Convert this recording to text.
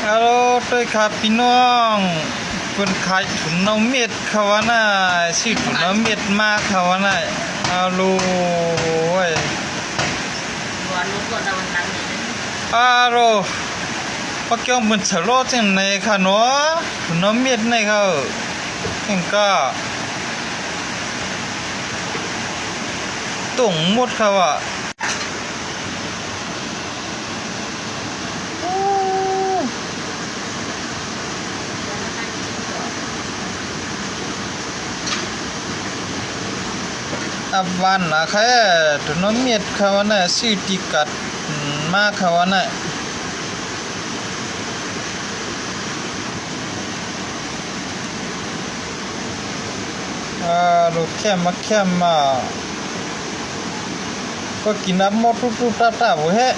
ฮัลโหลด้วยครับพี่น้องเป็นขายถุนน้ำเม็ดเขาวะน่ะชื่อถุนน้ำเม็ดมากเขาวะน่ะฮัลโหลเว้ยฮัลโหลพวกเกี่ยวมันฉลาดจังไหนคะเนาะถุนน้ำเม็ดไหนเขาเห็นก็ตุ่งหมดเขาอะอับวันนะแค่ถุนน้ำเม็ดเขาวะน่ะชื่อติกัดมากเขาวะน่ะลูกแค่มาก็กินน้ำหมดทุกๆตาๆบ่แฮะ